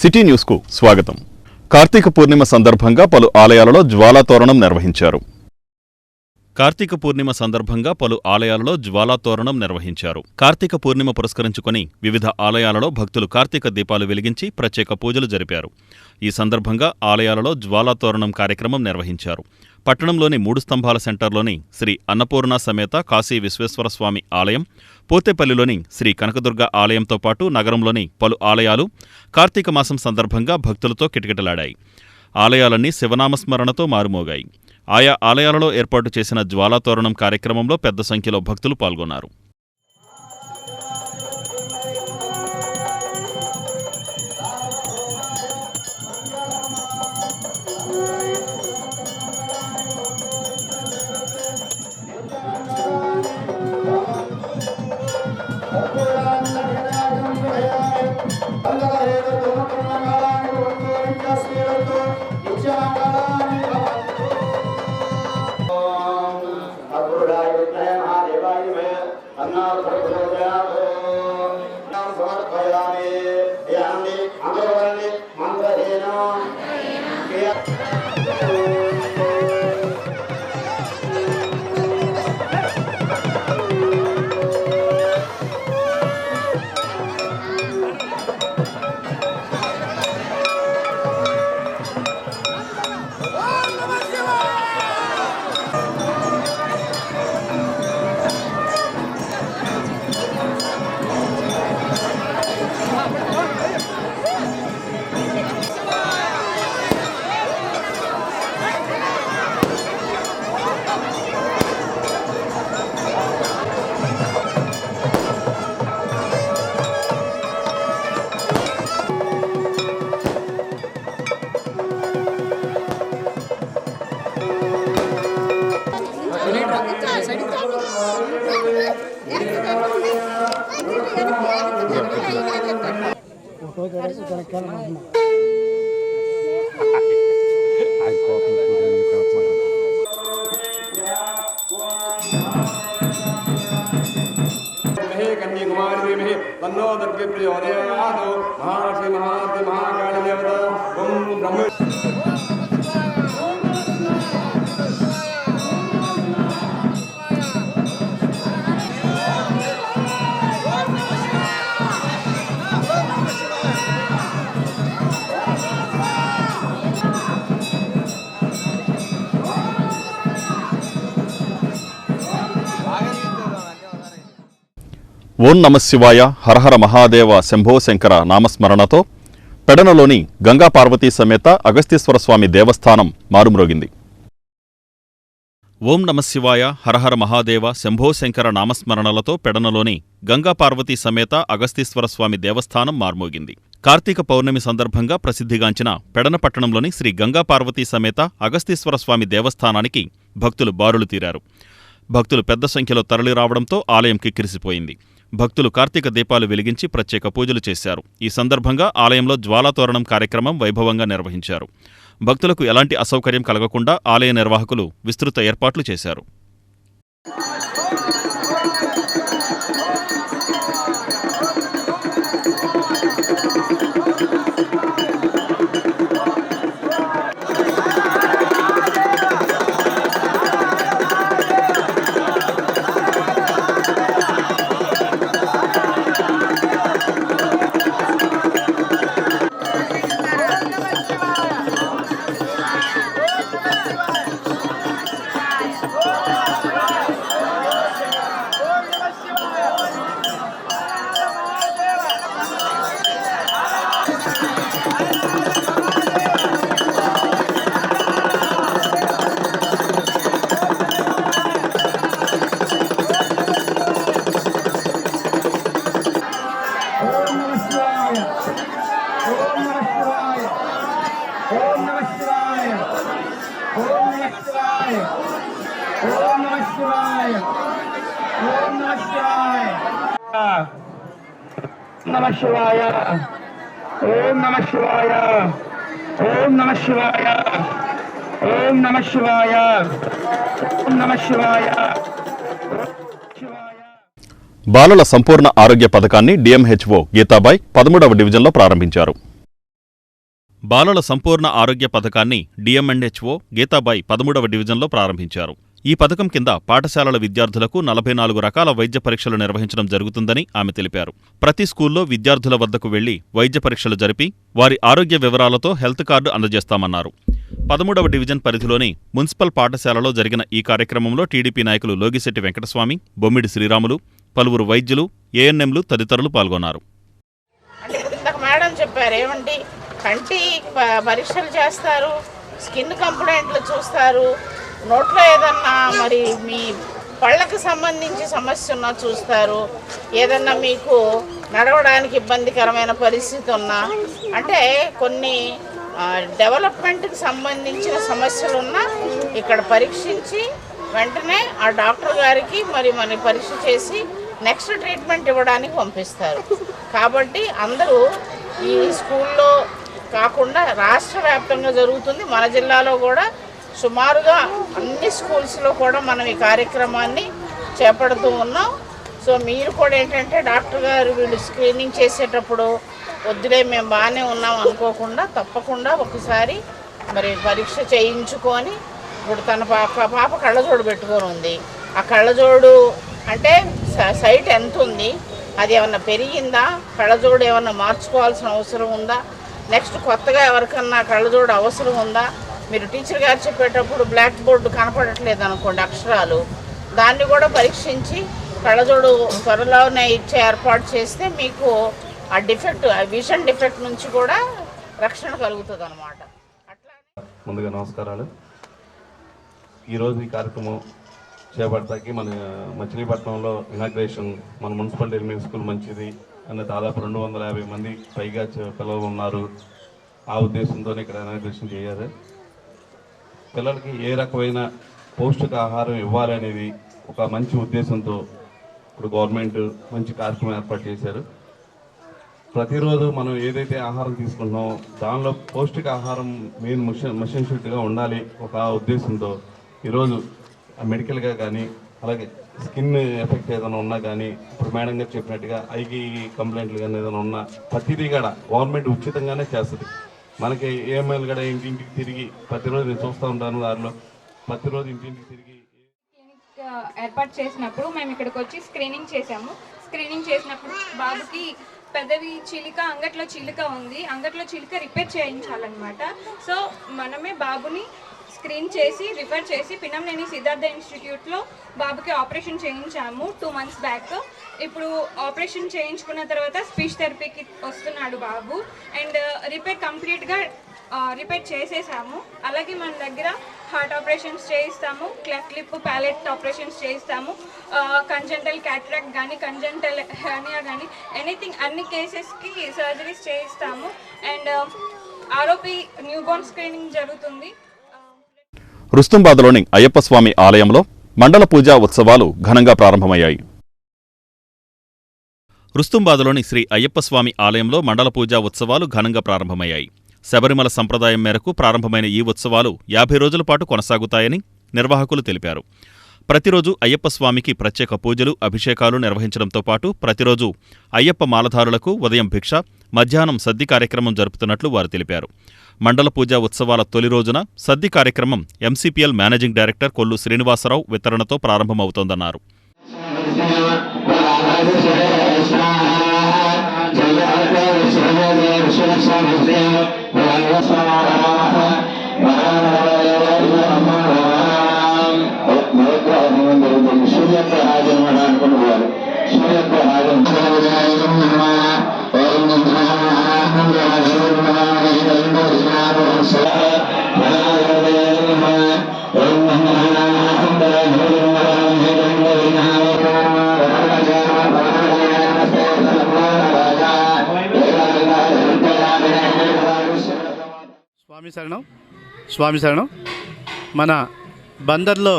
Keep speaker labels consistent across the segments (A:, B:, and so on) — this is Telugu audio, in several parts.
A: సిటీ న్యూస్ కు స్వాగతం. కార్తీక పూర్ణిమ సందర్భంగా పలు ఆలయాలలో జ్వాలాతోరణం నిర్వహించారు. కార్తీక పూర్ణిమ పురస్కరించుకుని వివిధ ఆలయాలలో భక్తులు కార్తీక దీపాలు వెలిగించి ప్రత్యేక పూజలు జరిపారు. ఈ సందర్భంగా ఆలయాలలో జ్వాలాతోరణం కార్యక్రమం నిర్వహించారు. పట్టణంలోని 3 స్తంభాల సెంటర్లోని శ్రీ అన్నపూర్ణ సమేత కాశీ విశ్వేశ్వరస్వామి ఆలయం, పోతేపల్లిలోని శ్రీ కనకదుర్గ ఆలయంతో పాటు నగరంలోని పలు ఆలయాలు కార్తీక మాసం సందర్భంగా భక్తులతో కిటకిటలాడాయి. ఆలయాలన్నీ శివనామస్మరణతో మారుమోగాయి. ఆయా ఆలయాలలో ఏర్పాటు చేసిన జ్వాలాతోరణం కార్యక్రమంలో పెద్ద సంఖ్యలో భక్తులు పాల్గొన్నారు. ఓం నమశివాయ హరహర మహాదేవ శంభో శంకర నామస్మరణతో పెడనలోని గంగా పార్వతీ సమేత అగస్తీశ్వరస్వామి దేవస్థానం మారుమ్రోగింది. ఓం నమశివాయ హరహర మహాదేవ శంభో శంకర నామస్మరణలతో పెడనలోని గంగా పార్వతీ సమేత అగస్తీశ్వరస్వామి దేవస్థానం మార్మోగింది. కార్తీక పౌర్ణమి సందర్భంగా ప్రసిద్ధిగాంచిన పెడన పట్టణంలోని శ్రీ గంగా పార్వతీ సమేత అగస్తీశ్వరస్వామి దేవస్థానానికి భక్తులు బారులు తీరారు. భక్తులు పెద్ద సంఖ్యలో తరలిరావడంతో ఆలయం కిక్కిరిసిపోయింది. భక్తులు కార్తీక దీపాలు వెలిగించి ప్రత్యేక పూజలు చేశారు. ఈ సందర్భంగా ఆలయంలో జ్వాలాతోరణం కార్యక్రమం వైభవంగా నిర్వహించారు. భక్తులకు ఎలాంటి అసౌకర్యం కలగకుండా ఆలయ నిర్వాహకులు విస్తృత ఏర్పాట్లు చేశారు.
B: नमः शिवाय ओम नमः शिवाय ओम नमः शिवाय ओम नमः शिवाय ओम नमः शिवाय।
A: బాలల సంపూర్ణ ఆరోగ్య పథకాన్ని డిఎంహెచ్ఓ గీతాబాయ్ 13వ డివిజన్లో ప్రారంభించారు. బాలల సంపూర్ణ ఆరోగ్య పథకాన్ని డిఎంఎన్హెచ్ఓ గీతాబాయి 13వ డివిజన్లో ప్రారంభించారు. ఈ పథకం కింద పాఠశాలల విద్యార్థులకు 44 రకాల వైద్య పరీక్షలు నిర్వహించడం జరుగుతుందని ఆమె తెలిపారు. ప్రతి స్కూల్లో విద్యార్థుల వద్దకు వెళ్లి వైద్య పరీక్షలు జరిపి వారి ఆరోగ్య వివరాలతో హెల్త్ కార్డు అందజేస్తామన్నారు. 13వ డివిజన్ పరిధిలోని మున్సిపల్ పాఠశాలలో జరిగిన ఈ కార్యక్రమంలో టీడీపీ నాయకులు లోగిశెట్టి వెంకటస్వామి, బొమ్మిడి శ్రీరాములు, పలువురు వైద్యులు, ఏఎన్ఎంలు తదితరులు పాల్గొన్నారు.
C: మేడం చెప్పారు, ఏమండి కంటి పరీక్షలు చేస్తారు, స్కిన్ కంప్లైంట్లు చూస్తారు, నోట్లో ఏదన్నా మరి మీ పళ్ళకి సంబంధించి సమస్య ఉన్నా చూస్తారు, ఏదన్నా మీకు నడవడానికి ఇబ్బందికరమైన పరిస్థితి ఉన్నా, అంటే కొన్ని డెవలప్మెంట్కి సంబంధించిన సమస్యలు ఉన్నా ఇక్కడ పరీక్షించి వెంటనే ఆ డాక్టర్ గారికి మరి పరీక్ష చేసి నెక్స్ట్ ట్రీట్మెంట్ ఇవ్వడానికి పంపిస్తారు. కాబట్టి అందరూ ఈ స్కూల్లో కాకుండా రాష్ట్ర వ్యాప్తంగా జరుగుతుంది. మన జిల్లాలో కూడా సుమారుగా అన్ని స్కూల్స్లో కూడా మనం ఈ కార్యక్రమాన్ని చేపడుతూ ఉన్నాం. సో మీరు కూడా ఏంటంటే డాక్టర్ గారు వీళ్ళు స్క్రీనింగ్ చేసేటప్పుడు వద్దులే మేము బాగానే ఉన్నాం అనుకోకుండా తప్పకుండా ఒకసారి మరి పరీక్ష చేయించుకొని, ఇప్పుడు తన పాప కళ్ళజోడు పెట్టుకొని ఉంది, ఆ కళ్ళజోడు అంటే సైట్ ఎంత ఉంది, అది ఏమన్నా పెరిగిందా, కళ్ళజోడు ఏమన్నా మార్చుకోవాల్సిన అవసరం ఉందా, నెక్స్ట్ కొత్తగా ఎవరికన్నా కళ్ళజోడు అవసరం ఉందా, మీరు టీచర్ గారు చెప్పేటప్పుడు బ్లాక్ బోర్డు కనపడట్లేదు అనుకోండి అక్షరాలు, దాన్ని కూడా పరీక్షించి కళ్ళజోడు త్వరలోనే ఇచ్చే ఏర్పాటు చేస్తే మీకు ఆ డిఫెక్ట్, ఆ విజన్ డిఫెక్ట్ నుంచి కూడా రక్షణ కలుగుతుంది అన్నమాట.
D: ముందుగా నమస్కారాలు. ఈరోజు ఈ కార్యక్రమం చేపడతాకి మన మచిలీపట్నంలో ఇనాగ్రేషన్, మన మున్సిపల్ ఎలిమెంటరీ స్కూల్ మంచిది అన్న దాదాపు 250 మంది పైగా పిల్లలు ఉన్నారు. ఆ ఉద్దేశంతోనే ఇక్కడ ఇనాగ్రేషన్ చేయాలి. పిల్లలకి ఏ రకమైన పౌష్టికాహారం ఇవ్వాలనేది ఒక మంచి ఉద్దేశంతో ఇప్పుడు గవర్నమెంట్ మంచి కార్యక్రమం ఏర్పాటు చేశారు. ప్రతిరోజు మనం ఏదైతే ఆహారం తీసుకుంటున్నామో దానిలో పౌష్టికాహారం మెయిన్ మిషన్ షుడ్గా ఉండాలి ఒక ఉద్దేశంతో ఈరోజు మెడికల్గా కానీ అలాగే స్కిన్ ఎఫెక్ట్ ఏదైనా ఉన్నా కానీ ఇప్పుడు మేడం గారు చెప్పినట్టుగా ఐకి కంప్లైంట్లు కానీ ఏదైనా ఉన్నా ప్రతిదీ కూడా గవర్నమెంట్ ఉచితంగానే చేస్తుంది. మనకి ఏఎంఎల్ కూడా ఇంటింటికి తిరిగి ప్రతిరోజు నేను చూస్తూ ఉంటాను, దారిలో ప్రతిరోజు ఇంటింటికి తిరిగి
E: ఏర్పాటు చేసినప్పుడు మేము ఇక్కడికి వచ్చి స్క్రీనింగ్ చేసాము. స్క్రీనింగ్ చేసినప్పుడు బాబుకి పెదవి చిలిక, అంగట్లో చిలుక ఉంది, అంగట్లో చిలుక రిపేర్ చేయించాలన్నమాట. సో మనమే బాబుని స్క్రీన్ చేసి రిఫర్ చేసి పిన్నంనేని సిద్ధార్థ ఇన్స్టిట్యూట్లో బాబుకి ఆపరేషన్ చేయించాము 2 months బ్యాక్. ఇప్పుడు ఆపరేషన్ చేయించుకున్న తర్వాత స్పీచ్ థెరపీకి వస్తున్నాడు బాబు. అండ్ రిపేర్ కంప్లీట్గా రిపేర్ చేసేసాము. అలాగే మన దగ్గర హార్ట్ ఆపరేషన్స్ చేయిస్తాము, క్లెఫ్ట్ లిప్ ప్యాలెట్ ఆపరేషన్స్ చేయిస్తాము, కంజెంటల్ క్యాటరాక్ట్ కానీ కంజెంటల్ హెర్నియా కానీ ఎనీథింగ్ అన్ని కేసెస్కి సర్జరీస్ చేయిస్తాము. అండ్ ఆర్ఓపి న్యూబోర్న్ స్క్రీనింగ్ జరుగుతుంది.
A: రుస్తుంబాద్లోని అయ్యప్పస్వామి ఆలయంలో మండల పూజా ఉత్సవాలు ఘనంగా ప్రారంభమయ్యాయి. రుస్తుంబాద్లోని శ్రీ అయ్యప్పస్వామి ఆలయంలో మండల పూజా ఉత్సవాలు ఘనంగా ప్రారంభమయ్యాయి. శబరిమల సంప్రదాయం మేరకు ప్రారంభమైన ఈ ఉత్సవాలు 50 రోజుల పాటు కొనసాగుతాయని నిర్వాహకులు తెలిపారు. ప్రతిరోజు అయ్యప్పస్వామికి ప్రత్యేక పూజలు, అభిషేకాలు నిర్వహించడంతో పాటు ప్రతిరోజు అయ్యప్ప మాలధారులకు ఉదయం భిక్ష, మధ్యాహ్నం సద్ది కార్యక్రమం జరుపుతున్నట్లు వారు తెలిపారు. మండల పూజా ఉత్సవాల తొలి రోజున సద్ది కార్యక్రమం ఎంసీపీఎల్ మేనేజింగ్ డైరెక్టర్ కొల్లు శ్రీనివాసరావు వితరణతో ప్రారంభమవుతోందన్నారు.
F: స్వామి శరణం. మన బందర్లో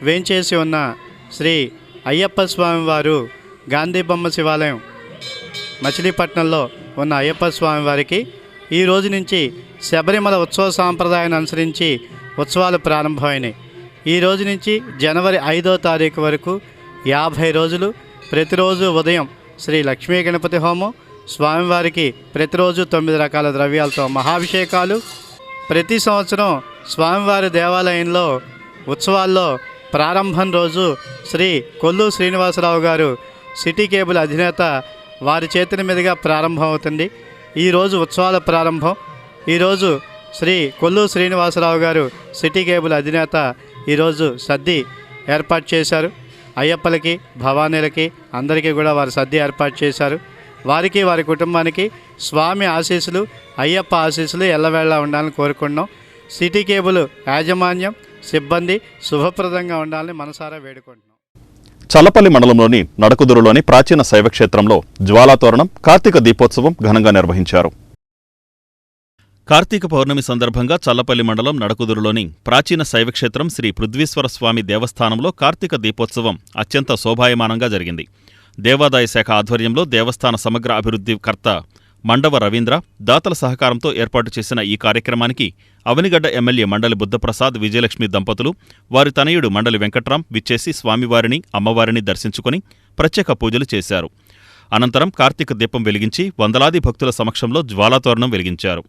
F: వేంచేసి ఉన్న శ్రీ అయ్యప్ప స్వామి వారు గాంధీ బొమ్మ శివాలయం మచిలీపట్నంలో ఉన్న అయ్యప్ప స్వామి వారికి ఈ రోజు నుంచి శబరిమల ఉత్సవ సాంప్రదాయాన్ని అనుసరించి ఉత్సవాలు ప్రారంభమైనాయి. ఈ రోజు నుంచి జనవరి 5వ తారీఖు వరకు 50 రోజులు ప్రతిరోజు ఉదయం శ్రీ లక్ష్మీ గణపతి హోమం, స్వామివారికి ప్రతిరోజు 9 రకాల ద్రవ్యాలతో మహాభిషేకాలు. ప్రతి సంవత్సరం స్వామివారి దేవాలయంలో ఉత్సవాల్లో ప్రారంభం రోజు శ్రీ కొల్లు శ్రీనివాసరావు గారు సిటీ కేబుల్ అధినేత వారి చేతుల మీదుగా ప్రారంభం అవుతుంది. ఈరోజు ఉత్సవాల ప్రారంభం. ఈరోజు శ్రీ కొల్లు శ్రీనివాసరావు గారు సిటీ కేబుల్ అధినేత ఈరోజు సద్ది ఏర్పాటు చేశారు. అయ్యప్పలకి, భవానీలకి అందరికీ కూడా వారు సద్ది ఏర్పాటు చేశారు. వారికి, వారి కుటుంబానికి స్వామి ఆశీస్సులు, అయ్యప్ప ఆశీస్సులు ఎల్లవేళలా ఉండాలని కోరుకుంటున్నాం. సిటీ కేబుల్ యాజమాన్యం, సిబ్బంది శుభప్రదంగా ఉండాలని మనసారా వేడుకుంటున్నాం.
A: చల్లపల్లి మండలంలోని నడకుదురులోని ప్రాచీన శైవక్షేత్రంలో జ్వాలాతోరణం, కార్తీక దీపోత్సవం ఘనంగా నిర్వహించారు. కార్తీక పౌర్ణమి సందర్భంగా చల్లపల్లి మండలం నడకుదురులోని ప్రాచీన శైవక్షేత్రం శ్రీ పృథ్వీశ్వర స్వామి దేవస్థానంలో కార్తీక దీపోత్సవం అత్యంత శోభాయమానంగా జరిగింది. దేవాదాయ శాఖ ఆధ్వర్యంలో దేవస్థాన సమగ్ర అభివృద్ధి కర్త మండవ రవీంద్ర, దాతల సహకారంతో ఏర్పాటు చేసిన ఈ కార్యక్రమానికి అవనిగడ్డ ఎమ్మెల్యే మండలి బుద్ధప్రసాద్, విజయలక్ష్మి దంపతులు, వారి తనయుడు మండలి వెంకట్రాం విచ్చేసి స్వామివారిని, అమ్మవారిని దర్శించుకుని ప్రత్యేక పూజలు చేశారు. అనంతరం కార్తీక దీపం వెలిగించి వందలాది భక్తుల సమక్షంలో జ్వాలాతోరణం వెలిగించారు.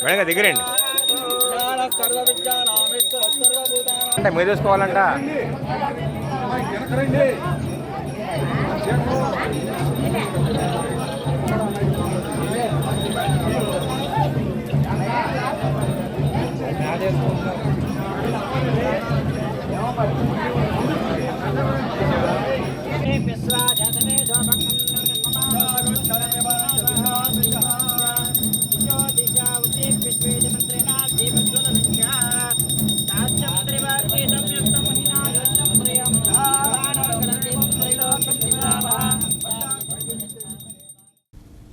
G: వెనక దిగరండి అంటే మీరు చూసుకోవాలంట.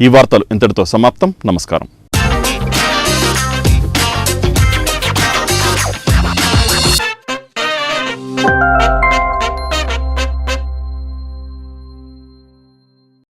A: ఈ వార్తలు ఇంతటితో సమాప్తం. నమస్కారం.